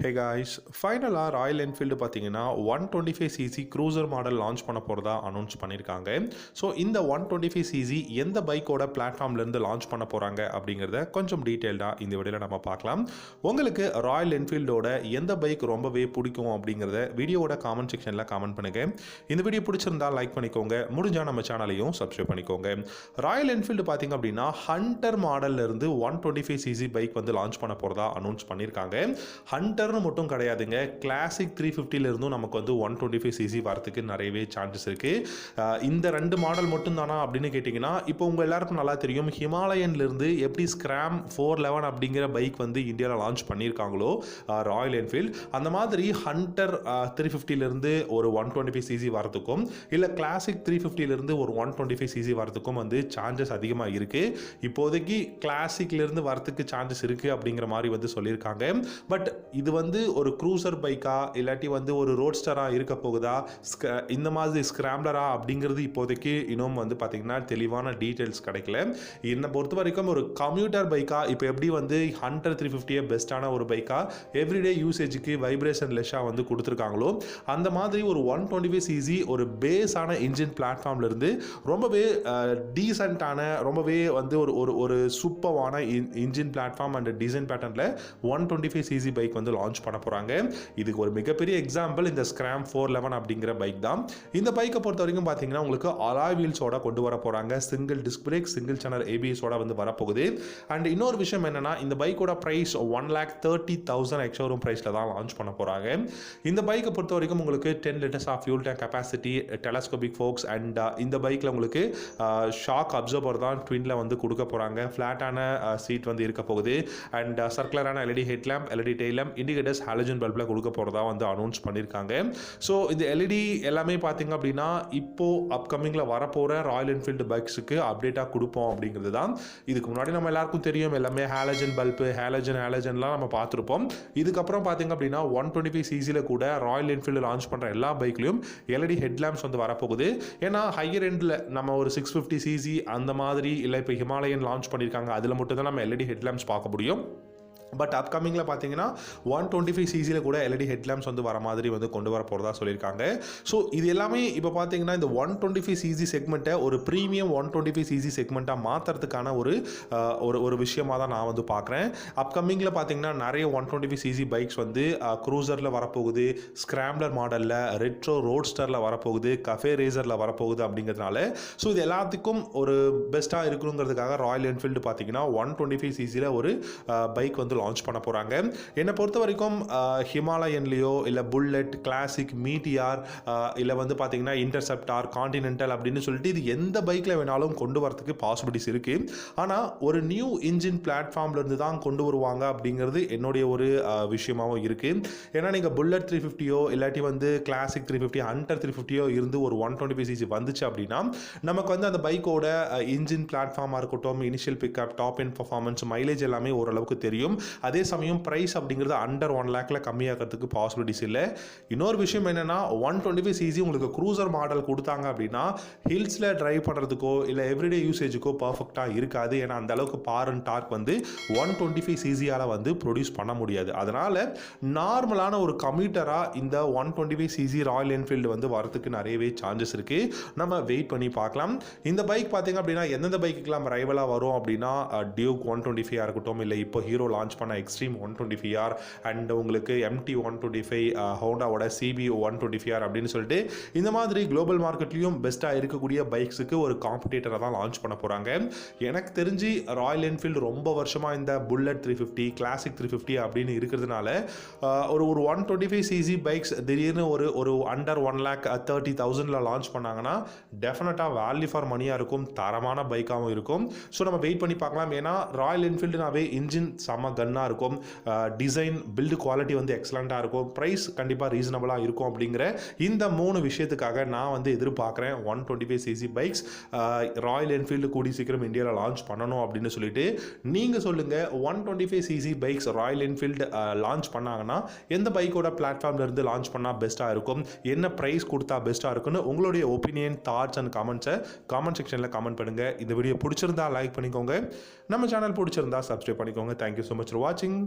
Hey guys, ஃபைனலாக Royal Enfield பார்த்தீங்கன்னா 125cc cruiser model launch பண்ண போகிறதா அனௌன்ஸ் பண்ணியிருக்காங்க. ஸோ இந்த 125cc எந்த பைக்கோட பிளாட்ஃபார்ம்லேருந்து லான்ச் பண்ண போகிறாங்க அப்படிங்கிறத கொஞ்சம் டீட்டெயில்டாக இந்த வீடியோவில் நம்ம பார்க்கலாம். உங்களுக்கு ராயல் என்ஃபீல்டோட எந்த பைக் ரொம்பவே பிடிக்கும் அப்படிங்கிறத வீடியோவோட காமெண்ட் செக்ஷனில் காமெண்ட் பண்ணுங்கள். இந்த வீடியோ பிடிச்சிருந்தால் லைக் பண்ணிக்கோங்க, முடிஞ்சால் நம்ம சேனலையும் சப்ஸ்கிரைப் பண்ணிக்கோங்க. ராயல் என்ஃபீல்டு பார்த்திங்க அப்படின்னா ஹண்டர் மாடல்லேருந்து 125cc பைக் வந்து லான்ச் பண்ண போகிறதா அனௌன்ஸ் பண்ணியிருக்காங்க. ஹண்டர்னு மட்டும் கிடையாதுங்க, கிளாசிக் 350 இருந்தும் நமக்கு வந்து 125cc வரதுக்கு நிறையவே சான்சஸ் இருக்குது. இந்த ரெண்டு மாடல் மட்டும் தானா அப்படின்னு கேட்டிங்கன்னா, இப்போ உங்கள் எல்லாருக்கும் நல்லா தெரியும் ஹிமாலயன்லேருந்து எப்படி ஸ்கிராம் 411 அப்படிங்கிற பைக் வந்து இந்தியாவில் லான்ச் பண்ணியிருக்காங்களோ ராயல் என்ஃபீல்டு, அந்த மாதிரி ஹண்டர் 350 ஒரு 125cc வரதுக்கும் இல்லை கிளாசிக் 350 ஒரு 125cc வரதுக்கும் வந்து சான்சஸ் அதிகமாக இருக்குது. இப்போதைக்கு கிளாசிக்லேருந்து வரதுக்கு சான்சஸ் இருக்குது அப்படிங்கிற மாதிரி வந்து சொல்லியிருக்காங்க. பட் இது வந்து ஒரு க்ரூசர் பைக்கா இல்லாட்டி வந்து ஒரு ரோட்ஸ்டராக இருக்க போகுதா, இந்த மாதிரி ஸ்கிராம்லரா அப்படிங்கிறது இப்போதைக்கு இன்னும் வந்து பார்த்திங்கன்னா தெளிவான டீட்டெயில்ஸ் கிடைக்கல. என்னை பொறுத்த வரைக்கும் ஒரு கம்யூட்டர் பைக்கா, இப்போ எப்படி வந்து ஹண்டர் 350 பெஸ்ட்டான ஒரு பைக்கா எவ்ரிடே யூசேஜுக்கு வைப்ரேஷன் லெஸ்ஸாக வந்து கொடுத்துருக்காங்களோ, அந்த மாதிரி ஒரு 125cc ஒரு பேஸான இன்ஜின் பிளாட்ஃபார்ம்லேருந்து ரொம்பவே டீசெண்டான, ரொம்பவே வந்து ஒரு சூப்பரான இன்ஜின் பிளாட்ஃபார்ம் அண்ட் டிசைன் பேட்டர்னில் 125cc பைக் வந்து லான்ச் பண்ண போகிறாங்க. இதுக்கு ஒரு மிகப்பெரிய எக்ஸாம்பிள் இந்த ஸ்கிராம் 411 அப்படிங்கிற பைக் தான். இந்த பைக்கை பொறுத்த வரைக்கும் பார்த்தீங்கன்னா உங்களுக்கு அலாய் வீல்ஸோட கொண்டு வர போகிறாங்க. Single disc brake, single channel ABS-ஓட வந்து வரப்போகுது. அண்ட் இன்னொரு விஷயம் என்னன்னா, இந்த பைக்கோட ப்ரைஸ் 1,30,000 எக்ஸ்ஷோரூம் ப்ரைஸில் தான் லான்ச் பண்ண போகிறாங்க. இந்த பைக்கை பொறுத்த வரைக்கும் உங்களுக்கு 10 liters of fuel tank capacity, telescopic forks and இந்த பைக்கில் உங்களுக்கு ஷாக் அப்சர்வர் தான் ட்வின்ல வந்து கொடுக்க போகிறாங்க. ஃப்ளாட்டான சீட் வந்து இருக்க போகுது. அண்ட் சர்க்குலரான LED headlamp, LED tail lamp, indicators halogen பல்பில் கொடுக்க போகிறதா வந்து அனௌன்ஸ் பண்ணியிருக்காங்க. ஸோ இந்த LED எல்லாமே பார்த்தீங்க அப்படின்னா இப்போ அப்கமிங்கில் வரப்போகிற ராயல் என்ஃபீல்டு பைக்ஸுக்கு அப்டேட்டாக கொடுப்போம் அப்படிங்கிறது தான். இதுக்கு முன்னாடி நம்ம எல்லாருக்கும் தெரியும், எல்லாமே ஹாலஜன் பல்பு, ஹாலஜன்லாம் நம்ம பார்த்துருப்போம். இதுக்கப்புறம் பார்த்தீங்க அப்படின்னா 125cc கூட ராயல் என்ஃபீல்டு லான்ச் பண்ணுற எல்லா பைக்லையும் LED ஹெட்லாம்ப்ஸ் வந்து வரப்போகுது. ஏன்னா ஹையர் எண்டில் நம்ம ஒரு 650cc அந்த மாதிரி இல்லை, இப்போ ஹிமாலயன் லான்ச் பண்ணியிருக்காங்க, அதில் மட்டும் தான் நம்ம LED ஹெட்லாம்ப்ஸ் பார்க்க முடியும். பட் அப்கமிங்கில் பார்த்தீங்கன்னா 125cc கூட LED ஹெட்லாம்ப்ஸ் வந்து வர மாதிரி வந்து கொண்டு வர போகிறதா சொல்லியிருக்காங்க. ஸோ இது எல்லாமே இப்போ பார்த்தீங்கன்னா இந்த 125cc செக்மெண்ட்டை ஒரு ப்ரீமியம் 125cc செக்மெண்ட்டாக மாற்றுறதுக்கான ஒரு விஷயமாக தான் நான் வந்து பார்க்குறேன். அப்கமிங்கில் பார்த்தீங்கன்னா நிறைய 125cc பைக்ஸ் வந்து க்ரூசரில் வரப்போகுது, ஸ்கிராம்லர் மாடலில், ரெட்ரோ ரோட்ஸ்டரில் வரப்போகுது, கஃபே ரேசரில் வரப்போகுது அப்படிங்கிறதுனால ஸோ இது எல்லாத்துக்கும் ஒரு பெஸ்ட்டாக இருக்கணுங்கிறதுக்காக ராயல் என்ஃபீல்டு பார்த்தீங்கன்னா 125cc ஒரு பைக் வந்து லான்ச் பண்ண போகிறாங்க. என்னை பொறுத்த வரைக்கும் ஹிமாலயன்லேயோ இல்லை புல்லட், கிளாசிக், மீட்டியார் இல்லை வந்து பார்த்தீங்கன்னா இன்டர்செப்டார், கான்டினென்டல் அப்படின்னு சொல்லிட்டு இது எந்த பைக்கில் வேணாலும் கொண்டு வரதுக்கு பாசிபிலிட்டிஸ் இருக்குது. ஆனால் ஒரு நியூ இன்ஜின் பிளாட்ஃபார்ம்லேருந்து தான் கொண்டு வருவாங்க அப்படிங்கிறது என்னுடைய ஒரு விஷயமாகவும் இருக்குது. ஏன்னா நீங்கள் புல்லட் 350 இல்லாட்டி வந்து கிளாசிக் 350, ஹண்டர் 350 இருந்து ஒரு 125cc வந்துச்சு அப்படின்னா நமக்கு வந்து அந்த பைக்கோட இன்ஜின் பிளாட்ஃபார்மாக இருக்கட்டும், initial pickup, top end performance, mileage எல்லாமே ஓரளவுக்கு தெரியும். அதே சமயம் பிரைஸ் அப்படிங்கிறது அண்டர் 1 lakhல கம்மியாகிறதுக்கு பாசிபிலிட்டிஸ் இல்லை. இன்னொரு விஷயம் என்னன்னா, 125cc உங்களுக்கு க்ரூசர் மாடல் கொடுத்தாங்க அப்படின்னா ஹில்ஸில் டிரைவ் பண்ணுறதுக்கோ இல்லை எவ்ரிடே யூசேஜுக்கோ பர்ஃபெக்டாக இருக்காது. ஏன்னா அந்த அளவுக்கு பார் அண்ட் டார்க் வந்து 125cc வந்து ப்ரொடியூஸ் பண்ண முடியாது. அதனால் நார்மலான ஒரு கம்யூட்டராக இந்த 125cc ராயல் என்ஃபீல்டு வந்து வரதுக்கு நிறையவே சான்சஸ் இருக்குது. நம்ம வெயிட் பண்ணி பார்க்கலாம். இந்த பைக் பார்த்தீங்க அப்படின்னா எந்தெந்த பைக்குக்கெல்லாம் ரைவலாக வரும் அப்படின்னா டியூக் 125 இருக்கட்டும், இல்லை இப்போ ஹீரோ லான்ச் பண்ண எக்ஸ்ட்ரீம் 125R அண்ட் உங்களுக்கு MT 125, ஹோண்டாவோட CB 125R அப்படின்னு சொல்லிட்டு இந்த மாதிரி குளோபல் மார்க்கெட்லையும் பெஸ்ட்டாக இருக்கக்கூடிய பைக்ஸுக்கு ஒரு காம்படிட்டரை தான் லான்ச் பண்ண போகிறாங்க. எனக்கு தெரிஞ்சு ராயல் என்ஃபீல்டு ரொம்ப வருஷமாக இந்த புல்லட் 350, கிளாசிக் 350 அப்படின்னு இருக்கிறதுனால ஒரு 125cc பைக்ஸ் திடீர்னு ஒரு அண்டர் 1,30,000 லான்ச் பண்ணாங்கன்னா டெஃபினட்டாக வேல்யூ ஃபார் மணியாக இருக்கும், தரமான பைக்காகவும் இருக்கும். ஸோ நம்ம வெயிட் பண்ணி பார்க்கலாம். ஏன்னா ராயல் என்ஃபீல்டுனாவே இன்ஜின் செம்ம கன்னாக இருக்கும், டிசைன் பில்டு குவாலிட்டி வந்து எக்ஸலண்ட்டாக இருக்கும், ப்ரைஸ் கண்டிப்பாக ரீசனபிளாக இருக்கும். அப்படிங்கிற இந்த 3 விஷயத்துக்காக நான் வந்து எதிர்பார்க்குறேன் 125cc பைக்ஸ் ராயல் என்ஃபீல்டு கூடி சீக்கிரம் இந்தியாவில் லான்ச் பண்ணணும் அப்படின்னு சொல்லிட்டு. நீங்கள் சொல்லுங்கள், 125cc bikes Royal Enfield launch பண்ணாங்கன்னா எந்த பைக்கோட பிளாட்ஃபார்ம்லேருந்து லான்ச் பண்ணால் பெஸ்ட்டாக இருக்கும், என்ன ப்ரைஸ் கொடுத்தா பெஸ்ட்டாக இருக்குன்னு உங்களுடைய ஒப்பீனியன், தாட்ஸ் அண்ட் கமெண்ட்ஸை காமெண்ட் செக்ஷனில் கமெண்ட் பண்ணுங்கள். இந்த வீடியோ பிடிச்சிருந்தா லைக் பண்ணிக்கோங்க, நம்ம சேனல் பிடிச்சிருந்தா சப்ஸ்கிரைப் பண்ணிக்கோங்க. தேங்க்யூ ஸோ மச் ஃபார் வாட்சிங்.